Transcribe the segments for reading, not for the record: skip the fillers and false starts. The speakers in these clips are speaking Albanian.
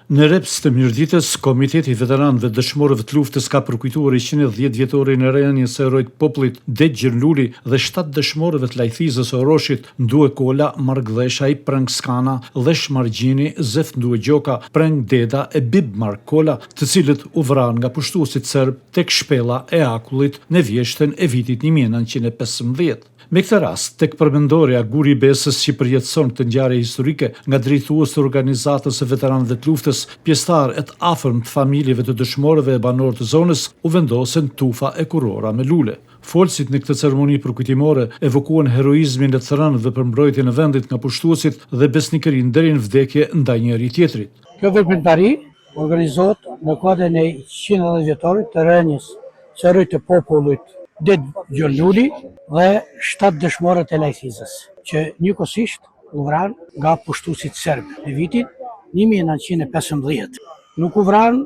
Në reps të Mirditës, Komiteti i Veteranëve Dëshmorëve të Luftës ka përkujtuar 110 vjetorin e rënies së heroit popullit Det Gjërluli dhe 7 dëshmorëve të lajthizës së Oroshit, Ndue Kola, Mark Dheshaj, Prang Skana, Lesh Margjini, Zef Ndue Gjoka, Prang Deda e Bib Mark Kola, të cilët u vranë nga pushtuesit serb tek shpella e Akullit në vjeshtën e vitit 1915. Me këtë rast, tek përmendorja Guri Besës që përjetëson këtë ngjarje historike nga drejtuesi i organizatës së veteranëve të luftës, pjesëtar e të afërm të familjeve të dëshmorëve e banorë të zonës, u vendosen tufa e kurora me lule. Folësit në këtë ceremoni përkujtimore evokuan heroizmin e të rënëve për mbrojtjen e vendit nga pushtuesit dhe besnikërinë deri në vdekje ndaj njëri tjetrit. Kjo veprimtari organizohet në kuadrin e 110 vjetorit të rënies së heroit të popullit Det Gjërluli dhe 7 dëshmorët e lajthizës, që njëkohësisht u vranë nga pushtuesit serb në vitin 1915. Nuk u vranë,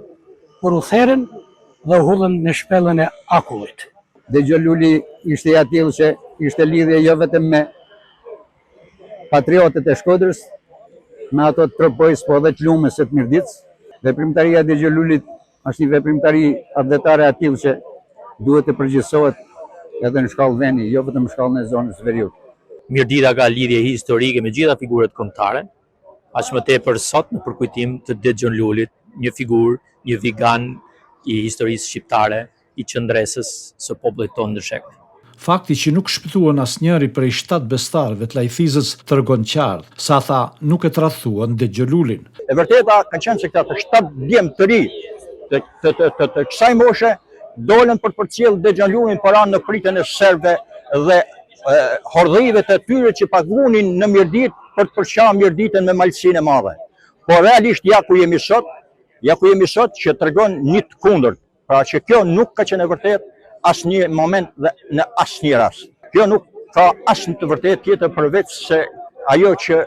por u therën dhe u hullën në shpellën e Akullit. Det Gjërluli ishte i atill që ishte lidhje jo vetëm me patriotët e Shkodrës, me ato të tropojës, po edhe të lumës së të Mirditës. Veprimtaria e Det Gjërlulit është një veprimtari adhetare atill që duhet të përgjigjësohet edhe në shkallë vendi, jo vetëm në shkallën e zonës veriut. Mirdita ka lidhje historike me gjitha figurat kombëtare, aq më tepër sot në përkujtim të Det Gjërlulit, një figurë, një vigan i historisë shqiptare, i qëndresës së popullit tonë në shekuj. Fakti që nuk shpëtuan asnjëri prej 7 bestarëve të lajthizës tregon qartë sa ata nuk e tradhtuan Det Gjërlulin. E vërteta ka qenë se këta 7 djemë të ri të kësaj moshe dolën për përcjell Det Gjërlulin para në pritjen e serbëve dhe hordhive të tyre që pagunin në Mirdit për të përqarë Mirditën me malësinë e madhe. Por realisht ja ku jemi sot që tregon një të kundërt. Pra që kjo nuk ka qenë e vërtet asnjë moment dhe në asnjë rast. Kjo nuk ka asnjë të vërtet tjetër përveç se ajo që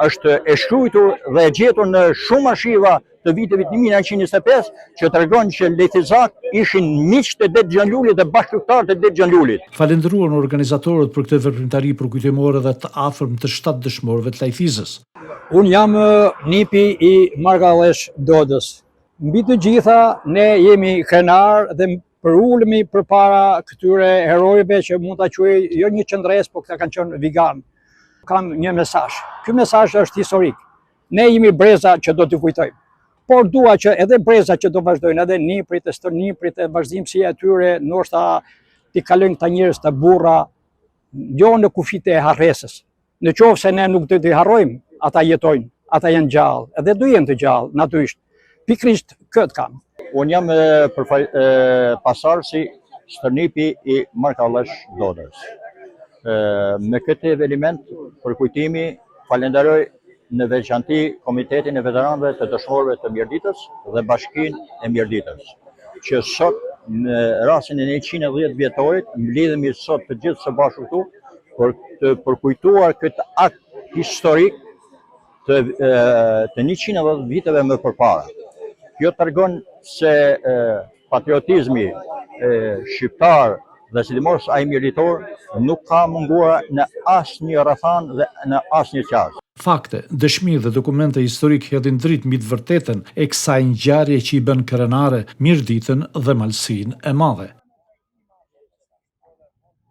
është e shkruar dhe e gjetur në shumë arshiva të viteve 1925 që tregon që lejthizat ishin miq të Det Gjërlulit dhe bashkëpunëtar të Det Gjërlulit. Falendëruan organizatorët për këtë veprimtari përkujtimore dhe të afërm të 7 dëshmorëve të lajthizës. Unë jam nipi i Margallesh Dodës. Mbi të gjitha ne jemi krenar dhe përulemi përpara këtyre herojve që mund ta quaj jo një qëndres, por këta kanë qenë vigan. Kam një mesazh. Ky mesazh është historik. Ne jemi breza që do t'i kujtojmë. Por dua që edhe breza që do vazhdojnë, edhe niprit e stërniprit e vazhdimësia e tyre, ndoshta t'i kalojnë këta njerëz të burra, jo në kufite e harresës. Në qoftë se ne nuk do t'i harrojmë, ata jetojnë, ata janë gjallë, edhe do jenë të gjallë, natyrisht. Pikrisht këtë kam. Unë jam pasardhësi stërnipi i Margallesh Dodës. Me këtë element përkujtimi falenderoj në veçanti Komitetin e Veteranëve të Dëshmorëve të Mirditës dhe Bashkinë e Mirditës, që sot në rastin e 110 vjetorit mbledhemi sot të gjithë së bashku këtu për të përkujtuar këtë akt historik të 110 viteve më përpara. Kjo tregon se patriotizmi shqiptar dhe sidomos ai mjeritor nuk ka munguar në asnjë rrethan dhe në asnjë qasje. Fakte, dëshmi dhe dokumente historik hedhin dritë mbi të vërtetën e kësaj ngjarje që i bën krenare Mirditën dhe malësinë e madhe.